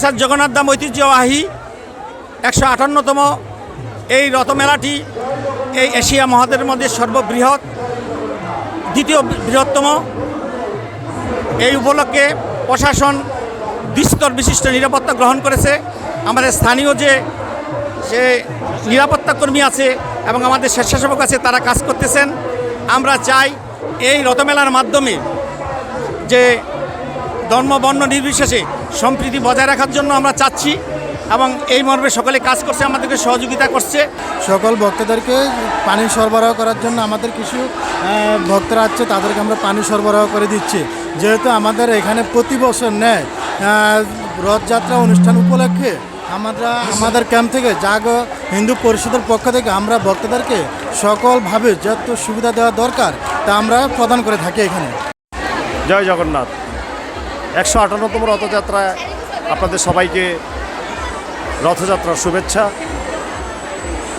সাসার জগন্নাথ ধাম ঐতিহ্যবাহী 158তম এই রথমেলাটি এই এশিয়া মহাদেশের মধ্যে সর্ববৃহৎ দ্বিতীয় বৃহত্তম। এই উপলক্ষে প্রশাসন বিস্তর বিশিষ্ট নিরাপত্তা গ্রহণ করেছে। আমাদের স্থানীয় যে নিরাপত্তা কর্মী আছে এবং আমাদের স্বেচ্ছাসেবক আছে, তারা কাজ করতেছেন। আমরা চাই এই রথমেলার মাধ্যমে যে ধর্ম বর্ণ নির্বিশেষে সম্প্রীতি বজায় রাখার জন্য আমরা চাচ্ছি এবং এই মর্মে সকলে কাজ করছে, আমাদেরকে সহযোগিতা করছে। সকল ভক্তদেরকে পানি সরবরাহ করার জন্য আমাদের কিছু ভক্তরা আছে, তাদেরকে আমরা পানি সরবরাহ করে দিচ্ছি। যেহেতু আমাদের এখানে প্রতি বছর নেয় রথযাত্রা অনুষ্ঠান উপলক্ষে আমাদের ক্যাম্প থেকে জাগ হিন্দু পরিষদের পক্ষ থেকে আমরা ভক্তদেরকে সকলভাবে যত সুবিধা দেওয়া দরকার তা আমরা প্রদান করে থাকি এখানে। জয় জগন্নাথ। 158তম রথযাত্রায় আপনাদের সবাইকে রথযাত্রার শুভেচ্ছা।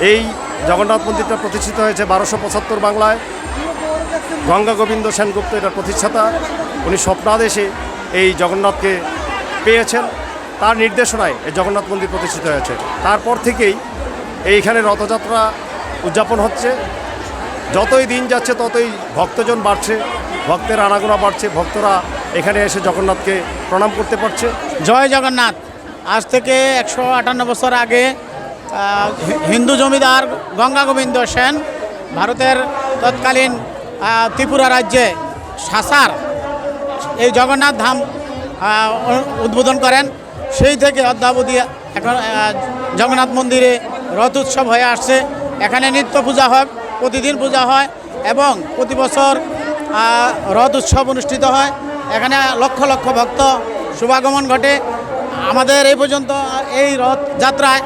এই জগন্নাথ মন্দিরটা প্রতিষ্ঠিত হয়েছে 1275 বাংলায়। গঙ্গা গোবিন্দ সেনগুপ্ত এটার প্রতিষ্ঠাতা। উনি স্বপ্নাদেশে এই জগন্নাথকে পেয়েছেন, তার নির্দেশনায় এই জগন্নাথ মন্দির প্রতিষ্ঠিত হয়েছে। তারপর থেকেই এইখানে রথযাত্রা উদযাপন হচ্ছে। যতই দিন যাচ্ছে ততই ভক্তজন বাড়ছে, ভক্তের আনাগোনা বাড়ছে, ভক্তরা এখানে এসে জগন্নাথকে প্রণাম করতে পারছে। জয় জগন্নাথ। আজ থেকে 158 বছর আগে হিন্দু জমিদার গঙ্গা গোবিন্দ সেন ভারতের তৎকালীন ত্রিপুরা রাজ্যে সাসার এই জগন্নাথ ধাম উদ্বোধন করেন। সেই থেকে অদ্যাবধি এখন জগন্নাথ মন্দিরে রথ উৎসব হয়ে আসছে। এখানে নিত্য পূজা হয়, প্রতিদিন পূজা হয় এবং প্রতি বছর রথ উৎসব অনুষ্ঠিত হয়। এখানে লক্ষ লক্ষ ভক্ত শুভাগমন ঘটে। আমাদের এই পর্যন্ত এই রথযাত্রায়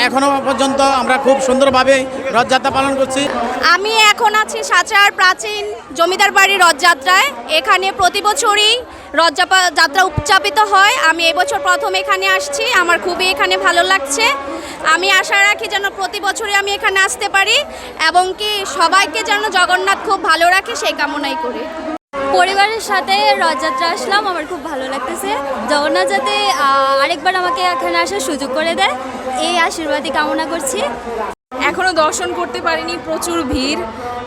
এখনও পর্যন্ত আমরা খুব সুন্দরভাবে রথযাত্রা পালন করছি। আমি এখন আছি সাঁচড়ার প্রাচীন জমিদার বাড়ির রথযাত্রায়। এখানে প্রতি বছরই রথযাত্রা উদযাপিত হয়। আমি এবছর প্রথম এখানে আসছি, আমার খুবই এখানে ভালো লাগছে। আমি আশা রাখি যেন প্রতি বছরই আমি এখানে আসতে পারি এবং কি সবাইকে যেন জগন্নাথ খুব ভালো রাখে সেই কামনাই করি। পরিবারের সাথে রথযাত্রা আসলাম, আমার খুব ভালো লাগতেছে। জগন্নাথ যাতে আরেকবার আমাকে এখানে আসার সুযোগ করে দেয়, এই আশীর্বাদই কামনা করছি। এখনও দর্শন করতে পারিনি, প্রচুর ভিড়।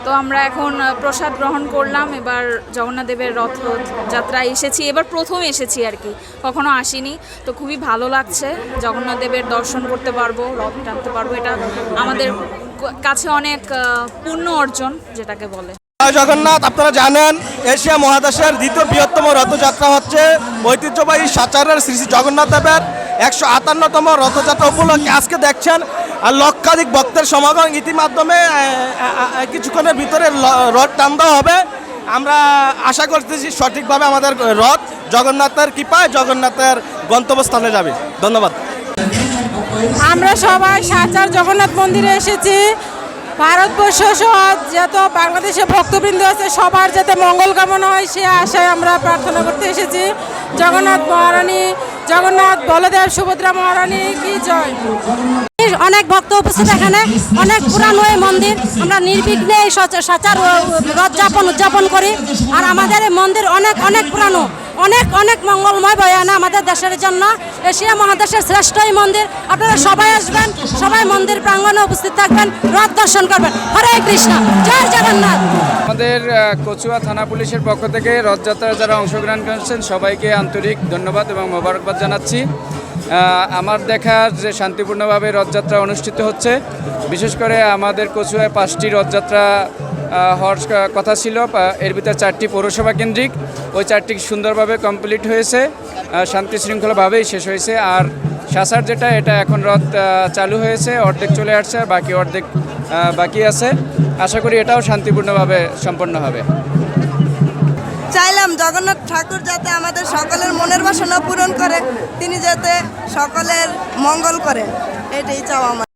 তো আমরা এখন প্রসাদ গ্রহণ করলাম। এবার জগন্নাথ দেবের রথযাত্রায় এসেছি, এবার প্রথম এসেছি আর কি, কখনো আসিনি। তো খুবই ভালো লাগছে, জগন্নাথ দেবের দর্শন করতে পারবো, রথ টানতে পারবো। এটা আমাদের কাছে অনেক পুণ্য অর্জন যেটাকে বলে। জগন্নাথ, আপনারা জানেন এশিয়া মহাদেশের দ্বিতীয় বৃহত্তম রথযাত্রা হচ্ছে ঐতিহ্যবাহী সাচারের শ্রী শ্রী জগন্নাথ দেবের 158তম রথযাত্রা উপলক্ষে আজকে দেখছেন লক্ষাধিক ভক্তের সমাগম। ইতিমাধ্যমে কিছুক্ষণের ভিতরে রথ টান দেওয়া হবে। আমরা আশা করতেছি সঠিকভাবে আমাদের রথ জগন্নাথের কৃপায় জগন্নাথের গন্তব্যস্থানে যাবে। ধন্যবাদ। আমরা সবাই সাচার জগন্নাথ মন্দিরে এসেছি। ভারতবর্ষ সহ যত বাংলাদেশে ভক্তবৃন্দ আছে সবার যাতে মঙ্গল কামনা হয় সে আশায় আমরা প্রার্থনা করতে এসেছি। জগন্নাথ মহারানী, জগন্নাথ বলদেব সুভদ্রা মহারানী কি জয়। অনেক ভক্ত উপস্থিত, এখানে অনেক পুরানো এই মন্দির। আমরা নির্বিঘ্নে এই সাচার রথযাপন উদযাপন করি। আর আমাদের এই মন্দির অনেক অনেক পুরানো, অনেক অনেক মঙ্গলময় বয়ে আনে আমাদের দেশের জন্য। এশিয়া মহাদেশের শ্রেষ্ঠ এই মন্দির। আপনারা সবাই আসবেন, সবাই মন্দির প্রাঙ্গণে উপস্থিত থাকবেন, রথ দর্শন করবেন। হরে কৃষ্ণ, জয় জগন্নাথ। আমাদের কচুয়া থানা পুলিশের পক্ষ থেকে রথযাত্রায় যারা অংশগ্রহণ করেছেন সবাইকে আন্তরিক ধন্যবাদ এবং মোবারকবাদ জানাচ্ছি। আমার দেখার যে শান্তিপূর্ণভাবে রথযাত্রা অনুষ্ঠিত হচ্ছে, বিশেষ করে আমাদের কচুয়ায় 5টি রথযাত্রা হওয়ার কথা ছিল, এর ভিতরে 4টি পৌরসভা কেন্দ্রিক। ওই 4টি সুন্দরভাবে কমপ্লিট হয়েছে, শান্তি শৃঙ্খলাভাবেই শেষ হয়েছে। আর সাসার যেটা, এটা এখন রথ চালু হয়েছে, অর্ধেক চলে আসছে, বাকি অর্ধেক বাকি আছে। আশা করি এটাও শান্তিপূর্ণভাবে সম্পন্ন হবে। চাইলাম জগন্নাথ ঠাকুর যাতে আমাদের সকলের মনের বাসনা পূরণ করে, তিনি যাতে সকলের মঙ্গল করেন, এটাই চাও আমার।